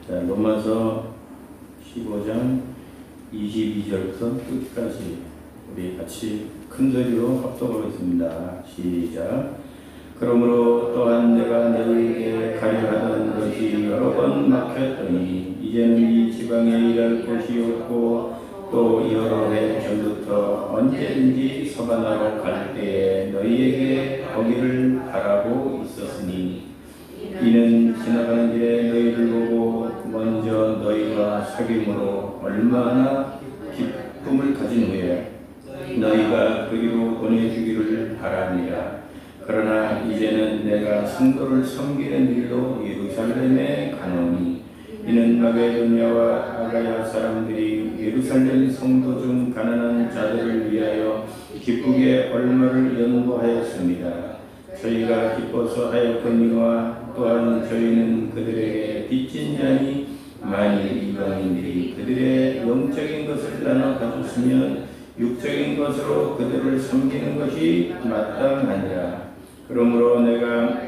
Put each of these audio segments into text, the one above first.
자, 로마서 15장 22절부터 끝까지 우리 같이 큰 소리로 합독하겠습니다. 시작. 그러므로 또한 내가 너희에게 가려 하던 것이 여러 번 막혔더니 이제는 이 지방에 일할 곳이 없고 또 여러 해 전부터 언제든지 서바나로 갈 때에 너희에게 거기를 바라고 있었으니 이는 지나가는 길에 너희를 보고 먼저 너희와 사귐으로 얼마나 기쁨을 가진 후에 너희가 그리로 보내주기를 바랍니다. 그러나 이제는 내가 성도를 섬기는 일로 예루살렘에 가노니 이는 마게도냐와 아가야 사람들이 예루살렘 성도 중 가난한 자들을 위하여 기쁘게 얼마를 연구하였습니다. 저희가 기뻐서 하였거니와 또한 저희는 그들에게 빚진 자니 만일 이방인들이 그들의 영적인 것을 나눠 가졌으면 육적인 것으로 그들을 섬기는 것이 마땅하니라. 그러므로 내가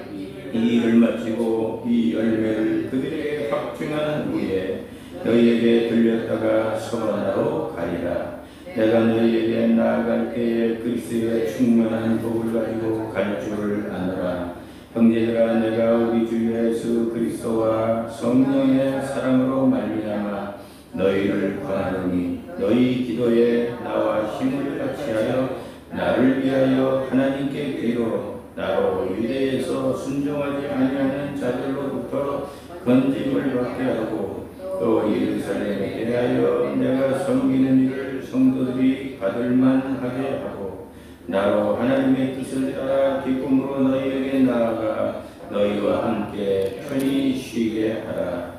이 일을 마치고 이 열매를 그들에게 확증한 후에 너희에게 들렸다가 서바나로 가리라. 내가 너희에게 나아갈 때에 그리스도의 충만한 복을 가지고 갈 줄을 아노라. 형제들아, 내가 우리 주 예수 그리스도와 성령의 사랑으로 말미암아 너희를 권하노니 너희 기도에 나와 힘을 같이하여 나를 위하여 하나님께 기도로 나로 유대에서 순종하지 아니하는 자들로부터 건짐을 받게 하고 또 예루살렘에 대하여 내가 섬기는 일을 성도들이 받을만하게 하고 나로 하나님의 뜻을 따라 기쁨으로 너희에게 나아가 너희와 함께 편히 쉬게 하라.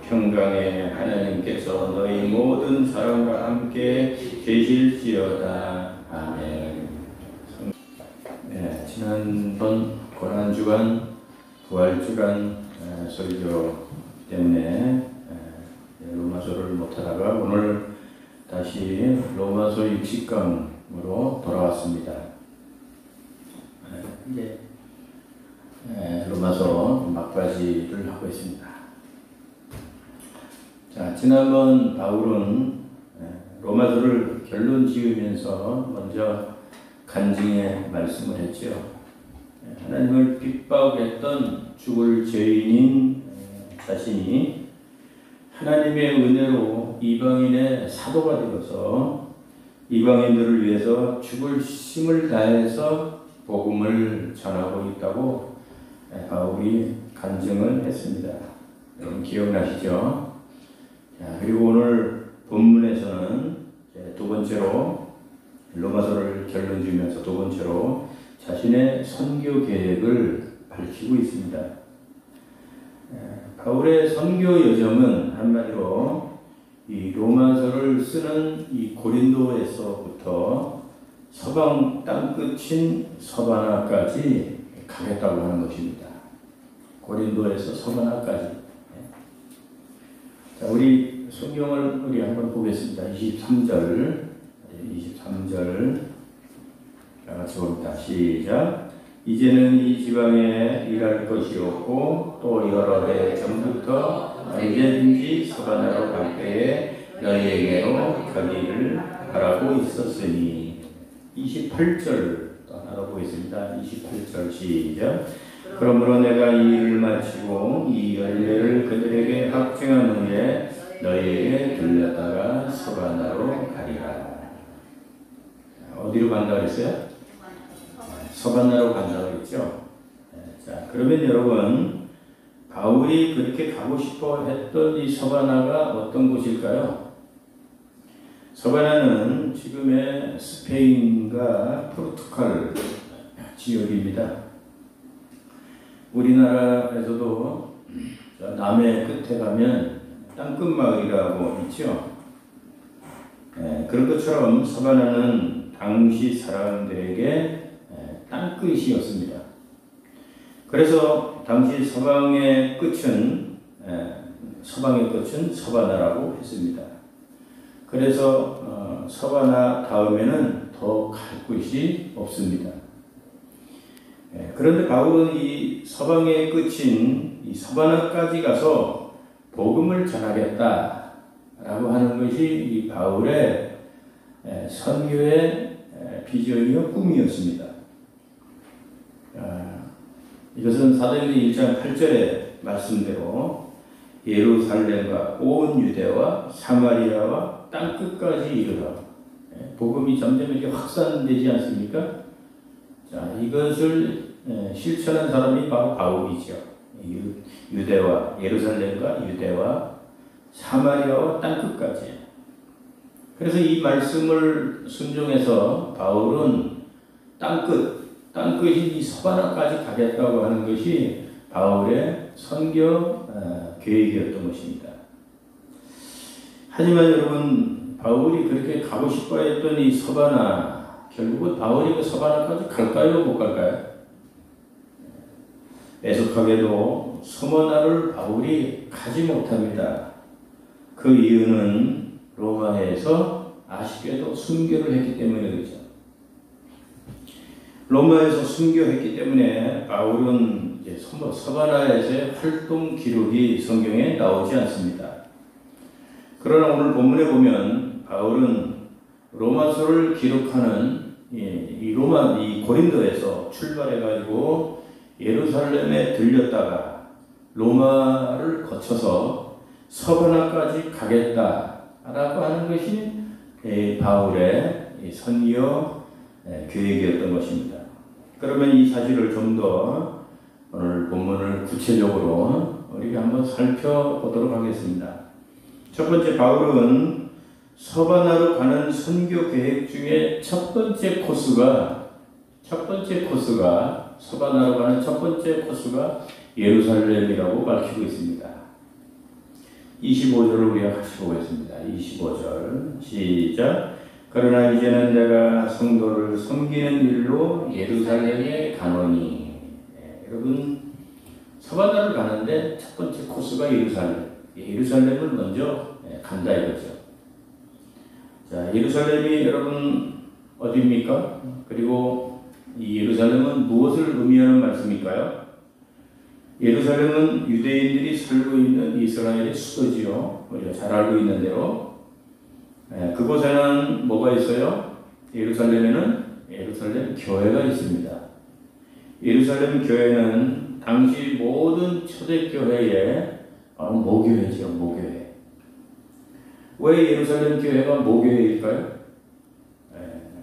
평강의 하나님께서 너희 모든 사람과 함께 계실지어다. 아멘. 네, 지난번 고난주간, 부활주간 설교 때문에 로마서를 못하다가 오늘 다시 로마서 60강으로 돌아왔습니다. 이제 로마서 막바지를 하고 있습니다. 자, 지난번 바울은 로마서를 결론 지으면서 먼저 간증의 말씀을 했죠. 하나님을 핍박했던 죽을 죄인인 자신이 하나님의 은혜로 이방인의 사도가 되어서 이방인들을 위해서 죽을 힘을 다해서 복음을 전하고 있다고 바울이 간증을 했습니다. 여러분 기억나시죠? 그리고 오늘 본문에서는 두 번째로 로마서를 결론 지으면서 두 번째로 자신의 선교 계획을 밝히고 있습니다. 바울의 선교 여정은 한마디로 이 로마서를 쓰는 이 고린도에서부터 서방 땅끝인 서바나까지 가겠다고 하는 것입니다. 고린도에서 서바나까지. 자, 우리 성경을 우리 한번 보겠습니다. 23절 같이 봅니다. 시작. 이제는 이 지방에 일할 것이 없고 또 여러 해 전부터 언제든지 서바나로 갈 때에 너희에게로 가기를 바라고 있었으니 28절 하나 보겠습니다. 28절 시작. 그러므로 내가 이 일을 마치고 이 열매를 그들에게 확증한 후에 너희에게 들렸다가 서바나로 가리라. 어디로 간다고 했어요? 서바나로 간다고 했죠. 자, 그러면 여러분, 바울이 그렇게 가고 싶어 했던 이 서바나가 어떤 곳일까요? 서바나는 지금의 스페인과 포르투갈 지역입니다. 우리나라에서도 남해 끝에 가면 땅끝마을이라고 있죠. 그런 것처럼 서바나는 당시 사람들에게 땅끝이었습니다. 그래서 당시 서방의 끝은 서바나라고 했습니다. 그래서 서바나 다음에는 더 갈 곳이 없습니다. 그런데 바울은 이 서방의 끝인 이 서바나까지 가서 복음을 전하겠다라고 하는 것이 이 바울의 선교의 비전이요 꿈이었습니다. 이것은 사도행전 1장 8절의 말씀대로 예루살렘과 온 유대와 사마리아와 땅끝까지 이르러 복음이 점점 이렇게 확산되지 않습니까? 자, 이것을 실천한 사람이 바로 바울이죠. 유대와 예루살렘과 유대와 사마리아와 땅끝까지. 그래서 이 말씀을 순종해서 바울은 땅끝인 이 서바나까지 가겠다고 하는 것이 바울의 선교 계획이었던 것입니다. 하지만 여러분, 바울이 그렇게 가고 싶어 했던 이 서바나, 결국은 바울이 그 서바나까지 갈까요? 못 갈까요? 애석하게도 서바나를 바울이 가지 못합니다. 그 이유는 로마에서 아쉽게도 순교를 했기 때문에 그렇죠. 로마에서 순교했기 때문에 바울은 이제 서바나에서의 활동 기록이 성경에 나오지 않습니다. 그러나 오늘 본문에 보면 바울은 로마서를 기록하는 이 고린도에서 출발해가지고 예루살렘에 들렸다가 로마를 거쳐서 서바나까지 가겠다라고 하는 것이 바울의 선교 계획이었던 것입니다. 그러면 이 사실을 좀 더 오늘 본문을 구체적으로 우리가 한번 살펴보도록 하겠습니다. 첫 번째, 바울은 서바나로 가는 선교 계획 중에 첫 번째 코스가 서바나로 가는 첫 번째 코스가 예루살렘이라고 밝히고 있습니다. 25절을 우리가 같이 보겠습니다. 25절 시작. 그러나 이제는 내가 성도를 섬기는 일로 예루살렘에 가노니. 여러분, 서바나를 가는데 첫 번째 코스가 예루살렘을 먼저 간다 이거죠. 자, 예루살렘이 여러분 어디입니까? 그리고 이 예루살렘은 무엇을 의미하는 말씀일까요? 예루살렘은 유대인들이 살고 있는 이스라엘의 수도지요. 우리가 잘 알고 있는 대로. 그곳에는 뭐가 있어요? 예루살렘에는 예루살렘 교회가 있습니다. 예루살렘 교회는 당시 모든 초대교회의 모교회죠. 모교회. 왜 예루살렘 교회가 모교회일까요?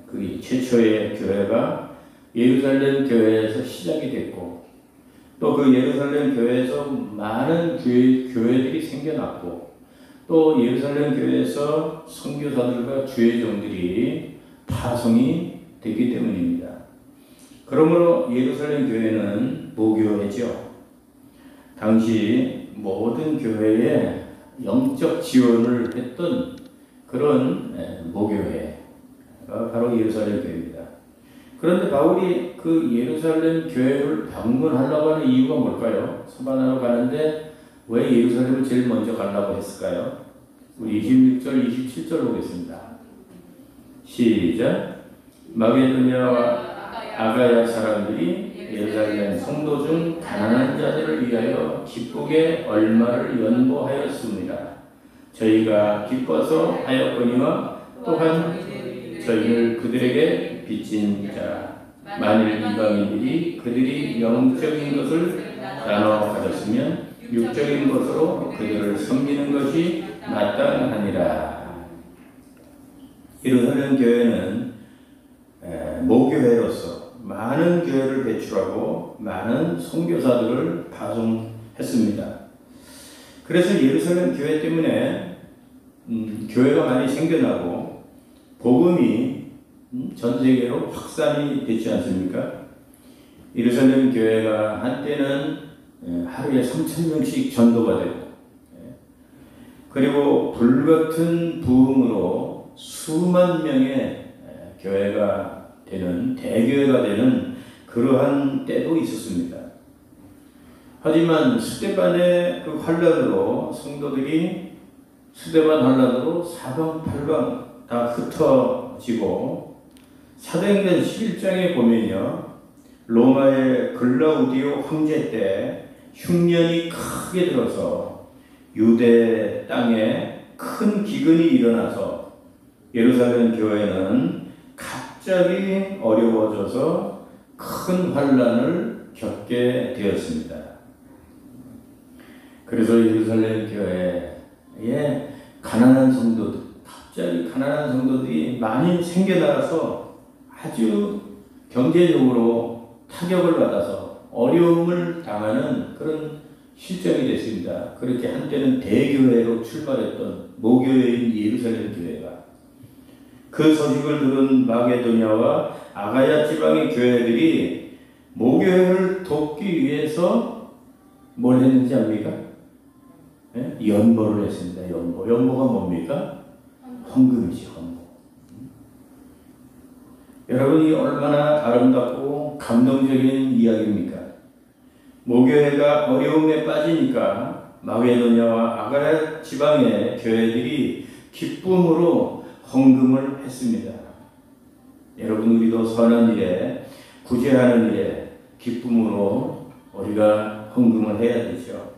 그 최초의 교회가 예루살렘 교회에서 시작이 됐고, 또 그 예루살렘 교회에서 많은 교회들이 생겨났고, 또 예루살렘 교회에서 선교사들과 주의 종들이 파송이 됐기 때문입니다. 그러므로 예루살렘 교회는 모교회죠. 당시 모든 교회에 영적 지원을 했던 그런 모교회가 바로 예루살렘 교회입니다. 그런데 바울이 그 예루살렘 교회를 방문하려고 하는 이유가 뭘까요? 서바나로 가는데 왜 예루살렘을 제일 먼저 가려고 했을까요? 우리 26절, 27절 보겠습니다. 시작. 마게도냐와 아가야 사람들이 예루살렘 성도 중 가난한 자들을 위하여 기쁘게 얼마를 연보하였습니다. 저희가 기뻐서 하였거니와 또한 저희를 그들에게 빚진 자, 만일 이방인들이 그들이 영적인 것을 나눠 가졌으면 육적인 것으로 그들을 섬기는 것이 마땅하니라. 예루살렘 교회는 모교회로서 많은 교회를 배출하고 많은 선교사들을 파송했습니다. 그래서 예루살렘 교회 때문에 교회가 많이 생겨나고 복음이 전 세계로 확산이 되지 않습니까? 예루살렘 교회가 한때는 하루에 3,000명씩 전도가 되고, 그리고 불같은 부흥으로 수만 명의 교회가 되는, 대교회가 되는 그러한 때도 있었습니다. 하지만 스데반의 그 환란으로 성도들이 스데반 환란으로 사방팔방 다 흩어지고, 사도행전 11장에 보면요, 로마의 글라우디오 황제 때 흉년이 크게 들어서 유대 땅에 큰 기근이 일어나서 예루살렘 교회는 갑자기 어려워져서 큰 환란을 겪게 되었습니다. 그래서 예루살렘 교회에 가난한 성도들, 갑자기 가난한 성도들이 많이 생겨나서 아주 경제적으로 타격을 받아서 어려움을 당하는 그런 실정이 됐습니다. 그렇게 한때는 대교회로 출발했던 모교회인 예루살렘 교회가 그 소식을 들은 마게도냐와 아가야 지방의 교회들이 모교회를 돕기 위해서 뭘 했는지 압니까? 네? 연보를 했습니다. 연보가 뭡니까? 헌금이죠. 헌금. 여러분이 얼마나 아름답고 감동적인 이야기입니까? 모교회가 어려움에 빠지니까 마게도냐와 아가야 지방의 교회들이 기쁨으로 헌금을 했습니다. 여러분, 우리도 선한 일에, 구제하는 일에 기쁨으로 우리가 헌금을 해야 되죠.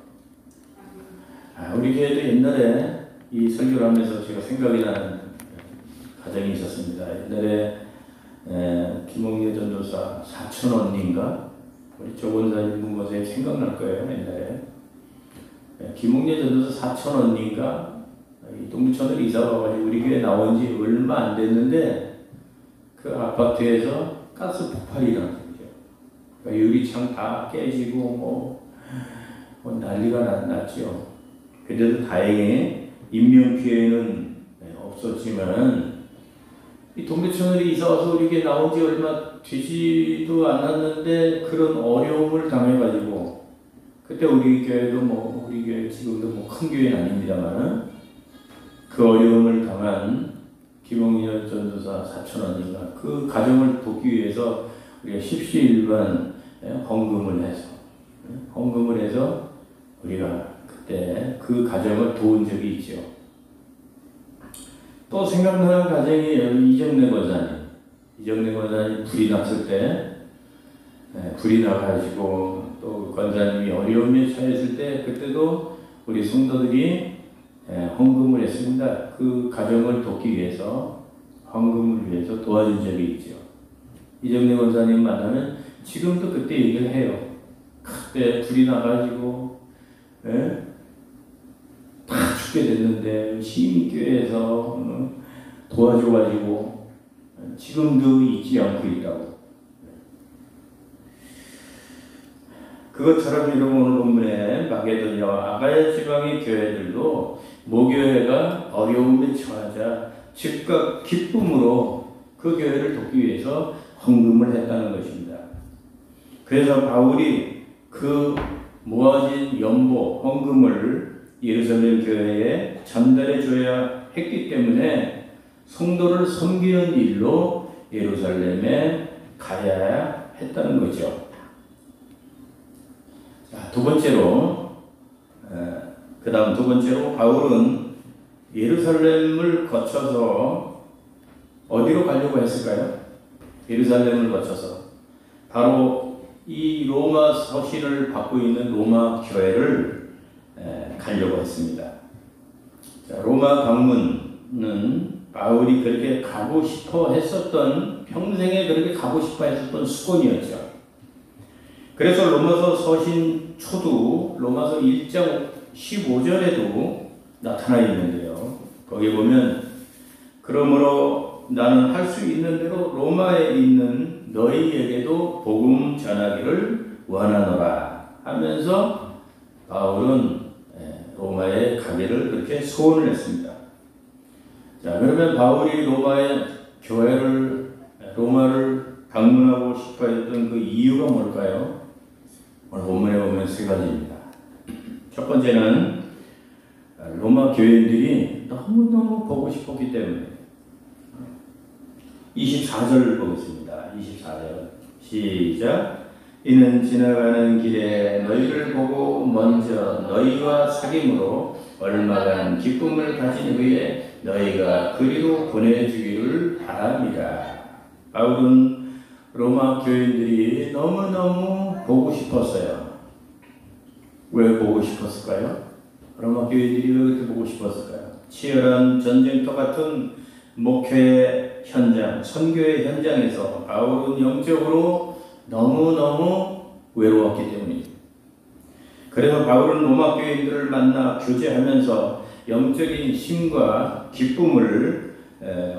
우리 교회도 옛날에 이 설교를 하면서 제가 생각이 나는 가정이 있었습니다. 옛날에 김홍래 전도사 사촌 언니인가? 우리 조원사님 문고사에 생각날 거예요. 옛날에 김홍래 전도사 사촌 언니인가? 이 동부천으로 이사 와가지고 우리 교회 나온 지 얼마 안 됐는데 그 아파트에서 가스 폭발이 일어난 거죠. 그러니까 유리창 다 깨지고 뭐 난리가 났죠. 그래도 다행히 인명 피해는 없었지만 이 동부천으로 이사 와서 우리 교회 나온 지 얼마 되지도 않았는데 그런 어려움을 당해가지고 그때 우리 교회도 우리 교회 지금도 큰 교회는 아닙니다만 그 어려움을 당한 김홍렬 전도사 사촌언니가 그 가정을 돕기 위해서 우리가 십시일반 헌금을 해서 우리가 그때 그 가정을 도운 적이 있죠. 또 생각나는 가정이 이정래 권사님 불이 났을 때 불이 나가지고 또 권사님이 어려움에 처했을 때 그때도 우리 성도들이 헌금을 했습니다. 그 가정을 돕기 위해서 헌금을 위해서 도와준 적이 있죠. 이정래 권사님 만나면 지금도 그때 얘기를 해요. 그때 불이 나가지고 다 죽게 됐는데 시민교회에서 도와줘가지고 지금도 잊지 않고 있다고. 그것처럼 여러분 오늘 본문에 마게도냐와 아가야 지방의 교회들도 모교회가 어려움에 처하자 즉각 기쁨으로 그 교회를 돕기 위해서 헌금을 했다는 것입니다. 그래서 바울이 그 모아진 연보 헌금을 예루살렘 교회에 전달해 줘야 했기 때문에 성도를 섬기는 일로 예루살렘에 가야 했다는 거죠. 자, 두 번째로 바울은 예루살렘을 거쳐서 어디로 가려고 했을까요? 예루살렘을 거쳐서 바로 이 로마 서신을 받고 있는 로마 교회를 가려고 했습니다. 자, 로마 방문은 바울이 그렇게 가고 싶어 했었던, 평생에 그렇게 가고 싶어 했었던 수건이었죠. 그래서 로마서 서신 초도 로마서 1장 15절에도 나타나 있는데요. 거기 보면 그러므로 나는 할 수 있는 대로 로마에 있는 너희에게도 복음 전하기를 원하노라 하면서 바울은 로마에 가기를 그렇게 소원을 했습니다. 자, 그러면 바울이 로마를 방문하고 싶어 했던 그 이유가 뭘까요? 오늘 본문에 보면 세 가지입니다. 첫 번째는 로마 교인들이 너무너무 보고 싶었기 때문에 24절을 보겠습니다. 24절 시작. 이는 지나가는 길에 너희를 보고 먼저 너희와 사귐으로 얼마간 기쁨을 가진 후에 너희가 그리로 보내주기를 바랍니다. 바울은 로마 교인들이 너무너무 보고 싶었어요. 왜 보고 싶었을까요? 로마 교회들이 왜 그렇게 보고 싶었을까요? 치열한 전쟁터 같은 목회 현장, 선교의 현장에서 바울은 영적으로 너무너무 외로웠기 때문입니다. 그래서 바울은 로마 교인들을 만나 교제하면서 영적인 힘과 기쁨을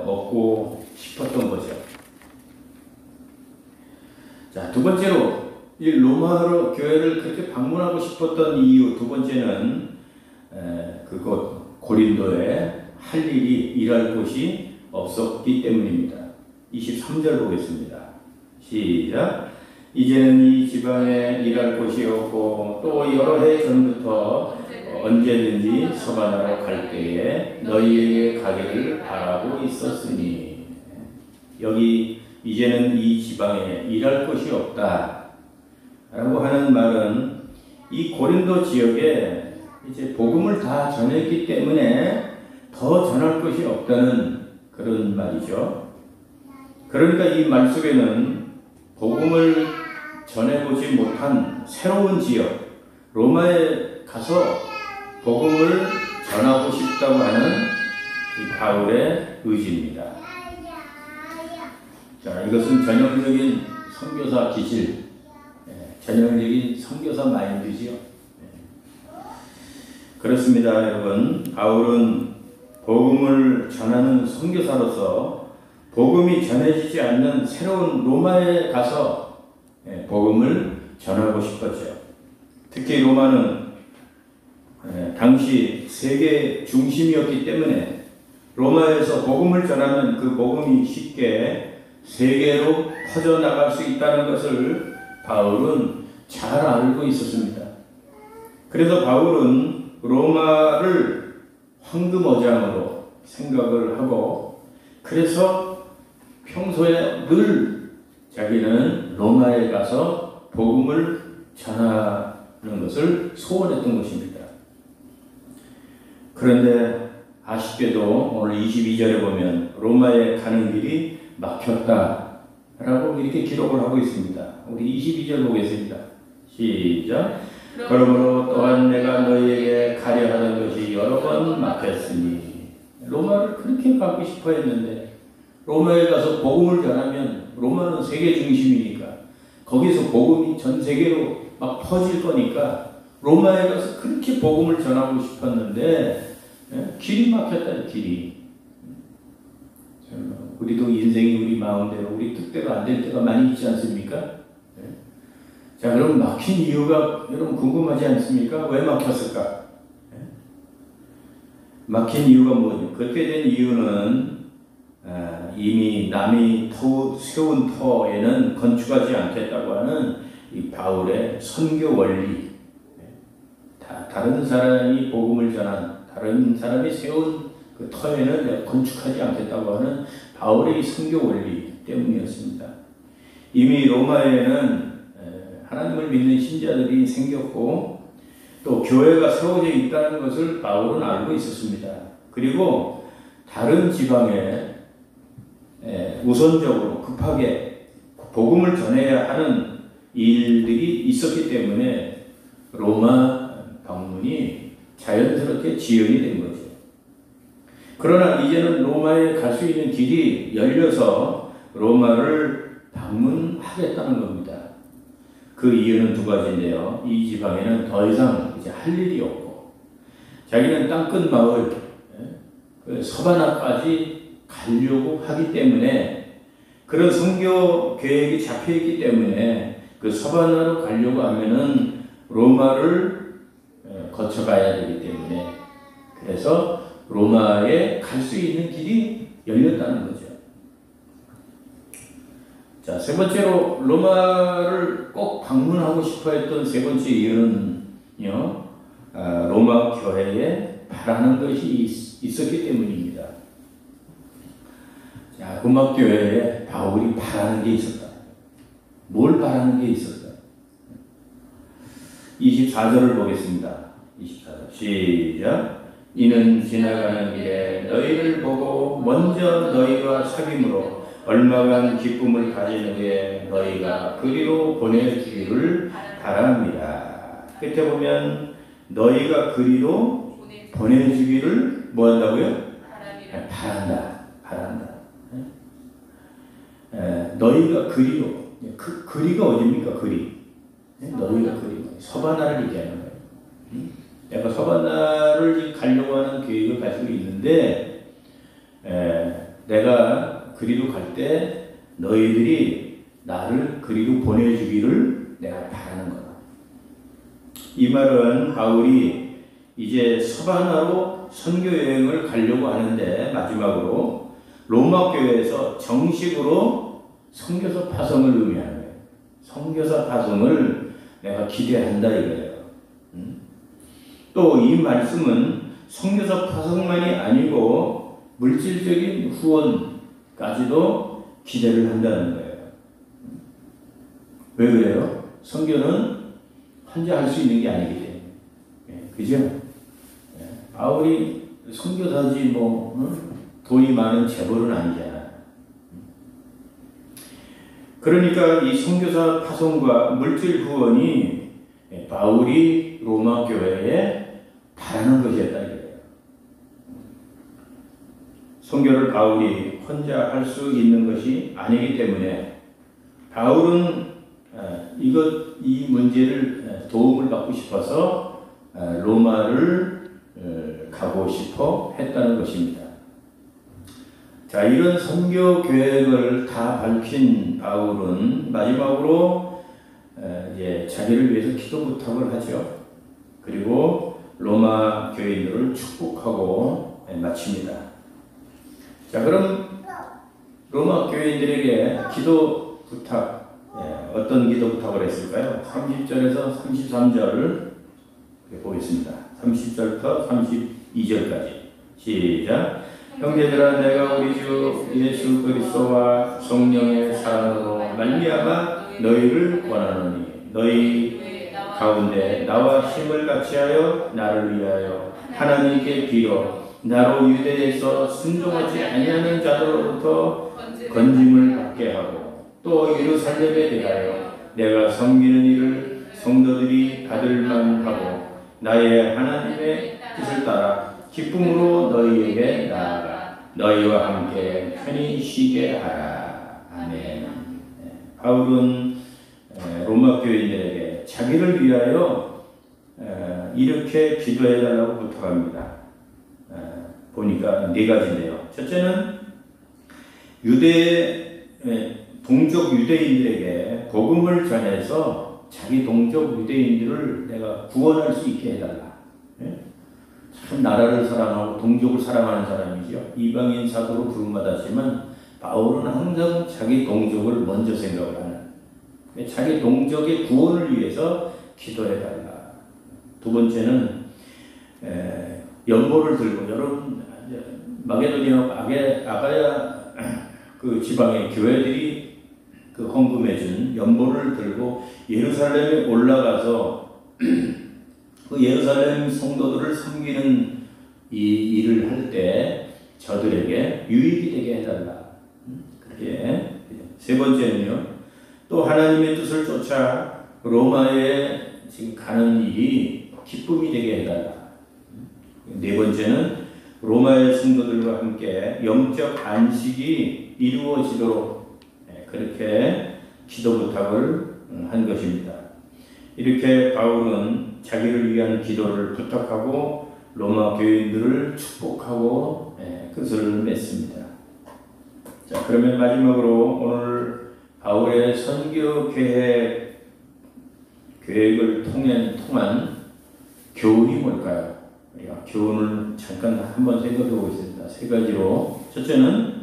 얻고 싶었던 거죠. 자, 두 번째로 이 로마 교회를 그렇게 방문하고 싶었던 이유, 두 번째는 그곳 고린도에 할 일이 일할 곳이 없었기 때문입니다. 23절 보겠습니다. 시작. 이제는 이 지방에 일할 곳이 없고 또 여러 해 전부터 언제든지 서바나로 갈 때에 너희에게 가기를 바라고 있었으니, 여기 이제는 이 지방에 일할 곳이 없다 라고 하는 말은 이 고린도 지역에 이제 복음을 다 전했기 때문에 더 전할 것이 없다는 그런 말이죠. 그러니까 이 말 속에는 복음을 전해보지 못한 새로운 지역 로마에 가서 복음을 전하고 싶다고 하는 이 바울의 의지입니다. 자, 이것은 전형적인 선교사 기질, 전형적인 선교사 마인드지요. 그렇습니다, 여러분. 바울은 복음을 전하는 선교사로서 복음이 전해지지 않는 새로운 로마에 가서 복음을 전하고 싶었죠. 특히 로마는 당시 세계 중심이었기 때문에 로마에서 복음을 전하면 그 복음이 쉽게 세계로 퍼져나갈 수 있다는 것을 바울은 잘 알고 있었습니다. 그래서 바울은 로마를 황금어장으로 생각을 하고, 그래서 평소에 늘 자기는 로마에 가서 복음을 전하는 것을 소원했던 것입니다. 그런데 아쉽게도 오늘 22절에 보면 로마에 가는 길이 막혔다 라고 이렇게 기록을 하고 있습니다. 우리 22절 보겠습니다. 시작. 그러므로 또한 내가 너희에게 가려 하던 것이 여러 번 막혔으니, 로마를 그렇게 가고 싶어 했는데 로마에 가서 복음을 전하면 로마는 세계 중심이니까 거기서 복음이 전 세계로 막 퍼질 거니까 로마에 가서 그렇게 복음을 전하고 싶었는데 길이 막혔다. 길이. 우리도 인생이 우리 마음대로 우리 뜻대로 안 될 때가 많이 있지 않습니까? 자, 그럼 막힌 이유가 여러분 궁금하지 않습니까? 왜 막혔을까? 막힌 이유가 뭐죠? 그렇게 된 이유는 이미 남이 세운 터에는 건축하지 않겠다고 하는 이 바울의 선교 원리, 다른 사람이 복음을 전한, 다른 사람이 세운 그 터에는 내가 건축하지 않겠다고 하는 바울의 선교 원리 때문이었습니다. 이미 로마에는 하나님을 믿는 신자들이 생겼고 또 교회가 세워져 있다는 것을 바울은 알고 있었습니다. 그리고 다른 지방에 우선적으로 급하게 복음을 전해야 하는 일들이 있었기 때문에 로마 방문이 자연스럽게 지연이 된 거죠. 그러나 이제는 로마에 갈 수 있는 길이 열려서 로마를 방문하겠다는 겁니다. 그 이유는 두 가지인데요. 이 지방에는 더 이상 이제 할 일이 없고, 자기는 땅끝 마을 서바나까지 가려고 하기 때문에, 그런 선교 계획이 잡혀 있기 때문에 그 서바나로 가려고 하면은 로마를 거쳐가야 되기 때문에, 그래서 로마에 갈 수 있는 길이 열렸다는 거죠. 자, 세 번째로 로마를 꼭 방문하고 싶어 했던 세 번째 이유는요, 로마 교회에 바라는 것이 있었기 때문입니다. 자, 로마 교회에 바울이 바라는 게 있었다. 뭘 바라는 게 있었다? 24절을 보겠습니다. 24절 시작. 이는 지나가는 길에 너희를 보고 먼저 너희와 사귐으로 얼마간 기쁨을 가진 후에 너희가 그리로 보내주기를 바랍니다. 끝에 보면 너희가 그리로 보내주기를 뭐 한다고요? 바람이라. 바란다. 너희가 그리로. 그리가 어딥니까? 그리. 너희가 그리. 서바나를 얘기하는 거예요. 내가 서바나를 가려고 하는 계획을 가지고 있는데, 내가 그리로 갈 때 너희들이 나를 그리로 보내주기를 내가 바라는 거다. 이 말은 바울이 이제 서바나로 선교 여행을 가려고 하는데 마지막으로 로마 교회에서 정식으로 선교사 파송을 의미하는 거예요. 선교사 파송을 내가 기대한다 이거예요. 또 이 말씀은 선교사 파송만이 아니고 물질적인 후원까지도 기대를 한다는 거예요. 왜 그래요? 선교는 혼자 할 수 있는 게 아니기 때문에. 그죠? 바울이 선교사지 뭐 돈이 많은 재벌은 아니잖아. 그러니까 이 선교사 파송과 물질 후원이 바울이 로마 교회에 바라는 것이었다 이거예요. 선교를 바울이 혼자 할 수 있는 것이 아니기 때문에 바울은 이 문제를 도움을 받고 싶어서 로마를 가고 싶어 했다는 것입니다. 자, 이런 선교 계획을 다 밝힌 바울은 마지막으로 이제 자기를 위해서 기도 부탁을 하죠. 그리고 로마 교인들을 축복하고 마칩니다. 자, 그럼 로마 교인들에게 기도 부탁, 어떤 기도 부탁을 했을까요? 30절에서 33절을 보겠습니다. 30절부터 32절까지 시작. 형제들아, 내가 우리 주 예수 그리스도와 성령의 사랑으로 말미암아 너희를 권하노니 너희 가운데 나와 힘을 같이하여 나를 위하여 하나님께 빌어 나로 유대에서 순종하지 아니하는 자들로부터 건짐을 받게 하고 또 예루살렘에 대하여 내가 섬기는 일을 성도들이 받을 만하고 나의 하나님의 뜻을 따라 기쁨으로 너희에게 나아가 너희와 함께 편히 쉬게 하라. 아멘. 바울은 로마 교인들에게 자기를 위하여 이렇게 기도해 달라고 부탁합니다. 보니까 네 가지인데요. 첫째는 동족 유대인들에게 복음을 전해서 자기 동족 유대인들을 내가 구원할 수 있게 해달라. 참 나라를 사랑하고 동족을 사랑하는 사람이죠. 이방인 사도로 부름받았지만 바울은 항상 자기 동족을 먼저 생각을 하는, 자기 동족의 구원을 위해서 기도해달라. 두 번째는 연보를 들고, 여러분 마게도니아 아가야 그 지방의 교회들이 그 헌금해준 연보를 들고 예루살렘에 올라가서 그 예루살렘 성도들을 섬기는 이 일을 할 때 저들에게 유익이 되게 해달라. 그렇게. 세 번째는요, 또 하나님의 뜻을 쫓아 로마에 지금 가는 일이 기쁨이 되게 해달라. 네 번째는 로마의 성도들과 함께 영적 안식이 이루어지도록 그렇게 기도 부탁을 한 것입니다. 이렇게 바울은 자기를 위한 기도를 부탁하고 로마 교인들을 축복하고 끝을 맺습니다. 자, 그러면 마지막으로 오늘 바울의 선교 계획을 통한 교훈이 뭘까요? 우리가 교훈을 잠깐 한번 생각해 보겠습니다. 세 가지로. 첫째는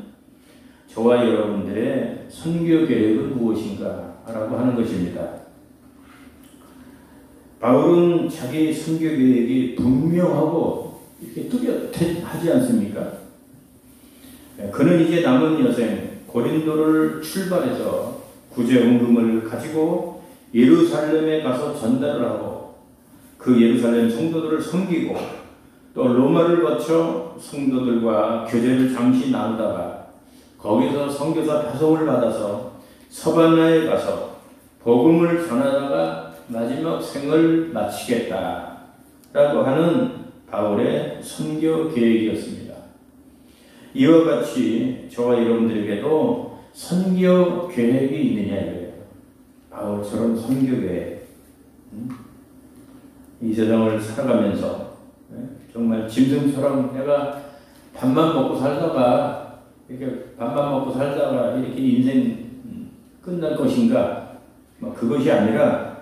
저와 여러분들의 선교 계획은 무엇인가 라고 하는 것입니다. 바울은 자기 선교 계획이 분명하고 이렇게 뚜렷하지 않습니까? 그는 이제 남은 여생 고린도를 출발해서 구제헌금을 가지고 예루살렘에 가서 전달을 하고 그 예루살렘 성도들을 섬기고 또 로마를 거쳐 성도들과 교제를 잠시 나누다가 거기서 선교사 파송을 받아서 서바나에 가서 복음을 전하다가 마지막 생을 마치겠다라고 하는 바울의 선교 계획이었습니다. 이와 같이 저와 여러분들에게도 선교 계획이 있느냐 이거예요. 바울처럼 선교 계획. 이 세상을 살아가면서 정말 짐승처럼 내가 밥만 먹고 살다가 이렇게 인생 끝날 것인가? 그것이 아니라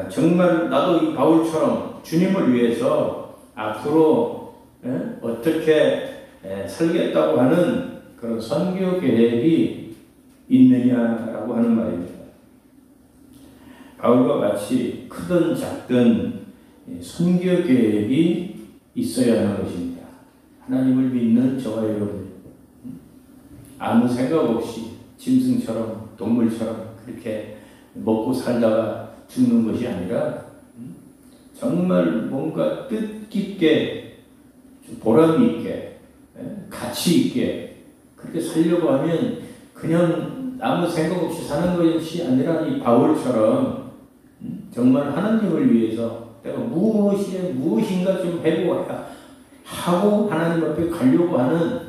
정말 나도 이 바울처럼 주님을 위해서 앞으로 어떻게 살겠다고 하는 그런 선교 계획이 있느냐라고 하는 말입니다. 바울과 같이 크든 작든 선교 계획이 있어야 하는 것입니다. 하나님을 믿는 저와 여러분, 아무 생각 없이 짐승처럼 동물처럼 그렇게 먹고 살다가 죽는 것이 아니라 정말 뭔가 뜻깊게 보람 있게 가치 있게 그렇게 살려고 하면 그냥 아무 생각 없이 사는 것이 아니라 이 바울처럼 정말 하나님을 위해서 내가 무엇인가 좀 해보아야 하고 하나님 앞에 가려고 하는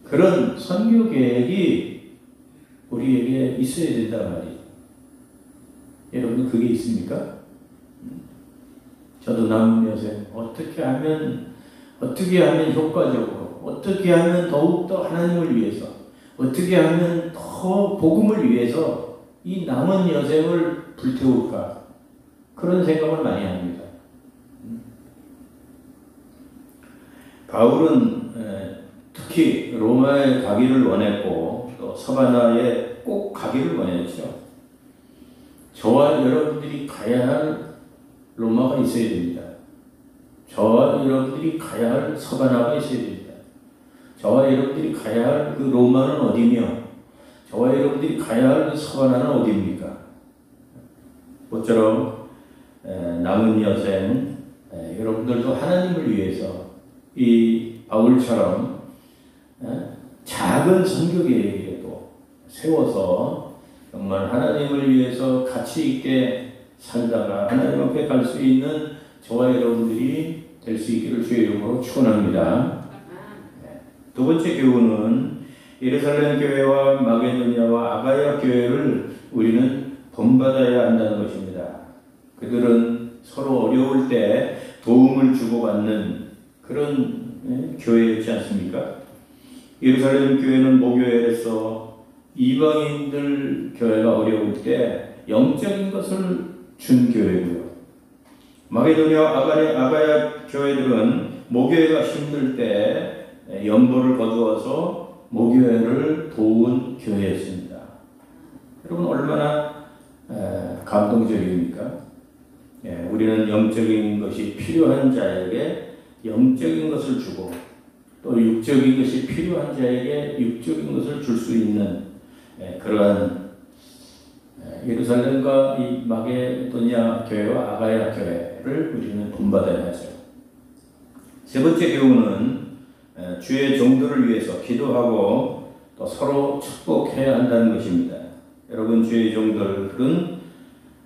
그런 선교 계획이 우리에게 있어야 된단 말이에요. 여러분 그게 있습니까? 저도 남은 여생 어떻게 하면 효과적으로, 어떻게 하면 더욱더 하나님을 위해서, 어떻게 하면 더 복음을 위해서 이 남은 여생을 불태울까? 그런 생각을 많이 합니다. 바울은 특히 로마에 가기를 원했고 또 서바나에 꼭 가기를 원했죠. 저와 여러분들이 가야 할 로마가 있어야 됩니다. 저와 여러분들이 가야 할 서바나가 있어야 됩니다. 저와 여러분들이 가야 할 그 로마는 어디며 저와 여러분들이 가야 할 그 서바나는 어디입니까? 모처럼 남은 여생 여러분들도 하나님을 위해서 이 바울처럼 작은 선교 계획이라도 세워서 정말 하나님을 위해서 가치 있게 살다가 하나님 앞에 갈 수 있는 저와 여러분들이 될 수 있기를 주의 이름으로 축원합니다. 두 번째 교훈은 예루살렘 교회와 마게도냐와 아가야 교회를 우리는 본받아야 한다는 것입니다. 그들은 서로 어려울 때 도움을 주고받는 그런 교회였지 않습니까? 예루살렘 교회는 모교회로서 이방인들 교회가 어려울 때 영적인 것을 준 교회고요. 마게도냐 아가야 교회들은 모교회가 힘들 때 연보를 거두어서 모교회를 도운 교회였습니다. 여러분 얼마나 감동적입니까? 우리는 영적인 것이 필요한 자에게 영적인 것을 주고 또 육적인 것이 필요한 자에게 육적인 것을 줄 수 있는 그러한 예루살렘과 이 마게도냐 교회와 아가야 교회를 우리는 본받아야 하죠. 세 번째 교훈은 주의 종들을 위해서 기도하고 또 서로 축복해야 한다는 것입니다. 여러분 주의 종들은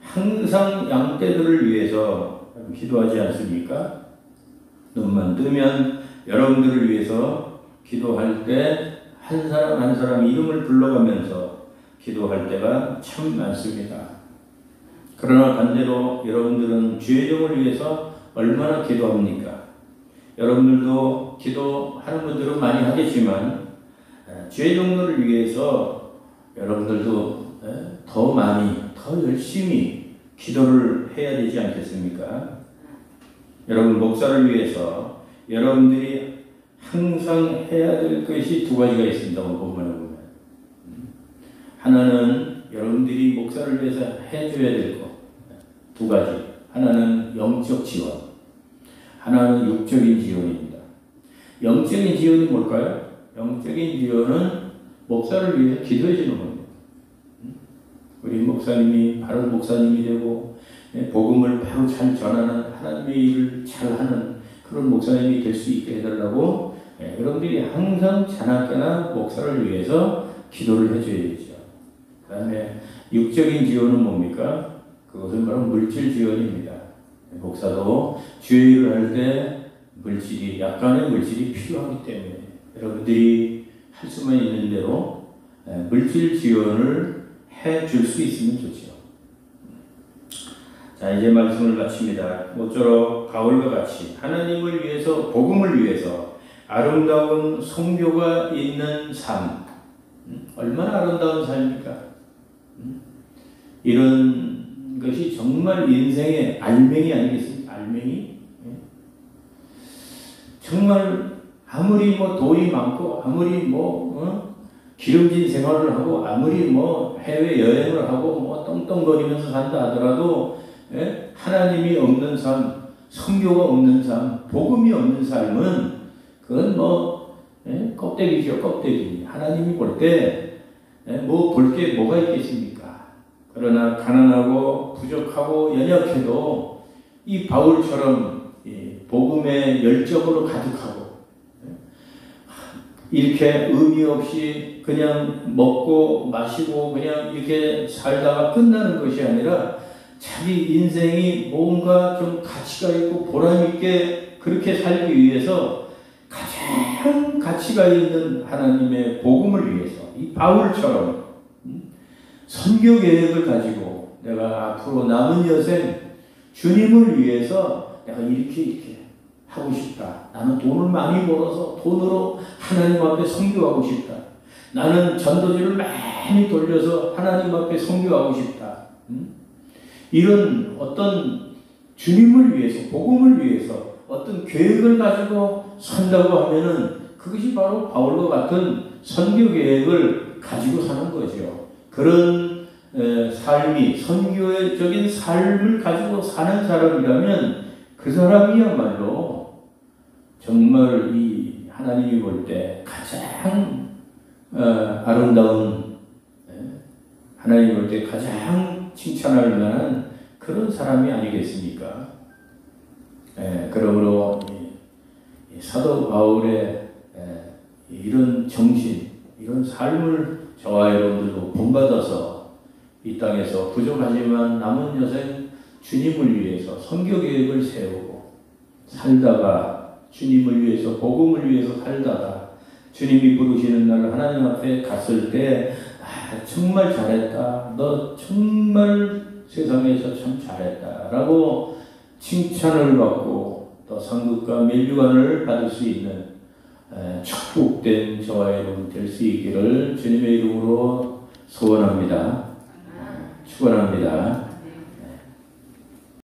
항상 양떼들을 위해서 기도하지 않습니까? 눈만 뜨면 여러분들을 위해서 기도할 때 한 사람 한 사람 이름을 불러가면서 기도할 때가 참 많습니다. 그러나 반대로 여러분들은 주의 종을 위해서 얼마나 기도합니까? 여러분들도 기도하는 분들은 많이 하겠지만 주의 종들을 위해서 여러분들도 더 많이, 더 열심히 기도를 해야 되지 않겠습니까? 여러분 목사를 위해서 여러분들이 항상 해야 될 것이 두 가지가 있습니다. 본문에 보면 하나는 여러분들이 목사를 위해서 해줘야 될 것 두 가지. 하나는 영적 지원, 하나는 육적인 지원입니다. 영적인 지원이 뭘까요? 영적인 지원은 목사를 위해서 기도해 주는 겁니다. 우리 목사님이 바른 목사님이 되고 복음을 바로 잘 전하는 하나님의 일을 잘하는 그런 목사님이 될 수 있게 해달라고 여러분들이 항상 자나깨나 목사를 위해서 기도를 해줘야죠. 그 다음에 육적인 지원은 뭡니까? 그것은 바로 물질 지원입니다. 목사도 주의 일을 할 때 물질이 약간의 물질이 필요하기 때문에 여러분들이 할 수만 있는 대로 물질 지원을 해줄 수 있으면 좋죠. 자, 이제 말씀을 마칩니다. 모쪼록 바울과 같이 하나님을 위해서, 복음을 위해서 아름다운 성교가 있는 삶, 얼마나 아름다운 삶입니까? 이런 것이 정말 인생의 알맹이 아니겠습니까? 알맹이? 정말 아무리 뭐 돈이 많고 아무리 뭐 기름진 생활을 하고 아무리 뭐 해외 여행을 하고 뭐 떵떵거리면서 산다 하더라도 하나님이 없는 삶, 성교가 없는 삶, 복음이 없는 삶은 그건 뭐 껍데기죠, 껍데기. 하나님이 볼 때 뭐 볼 게 뭐가 있겠습니까? 그러나 가난하고 부족하고 연약해도 이 바울처럼 복음의 열정으로 가득하고 이렇게 의미 없이 그냥 먹고 마시고 그냥 이렇게 살다가 끝나는 것이 아니라 자기 인생이 뭔가 좀 가치가 있고 보람있게 그렇게 살기 위해서 가장 가치가 있는 하나님의 복음을 위해서 이 바울처럼 선교 계획을 가지고 내가 앞으로 남은 여생 주님을 위해서 내가 이렇게 하고 싶다. 나는 돈을 많이 벌어서 돈으로 하나님 앞에 선교하고 싶다. 나는 전도지를 많이 돌려서 하나님 앞에 선교하고 싶다. 이런 어떤 주님을 위해서, 복음을 위해서 어떤 계획을 가지고 산다고 하면은 그것이 바로 바울과 같은 선교 계획을 가지고 사는 거죠. 그런 삶이, 선교적인 삶을 가지고 사는 사람이라면 그 사람이야말로 정말 이 하나님이 볼 때 가장 아름다운, 하나님이 볼 때 가장 칭찬할 만한 그런 사람이 아니겠습니까? 그러므로 사도 바울의 이런 정신, 이런 삶을 저와 여러분들도 본받아서 이 땅에서 부족하지만 남은 여생 주님을 위해서 선교 계획을 세우고 살다가 주님을 위해서, 복음을 위해서 살다가 주님이 부르시는 날 하나님 앞에 갔을 때 정말 잘했다. 너 정말 세상에서 참 잘했다. 라고 칭찬을 받고 또 상급과 면류관을 받을 수 있는 축복된 저와 여러분 될 수 있기를 주님의 이름으로 소원합니다. 축원합니다.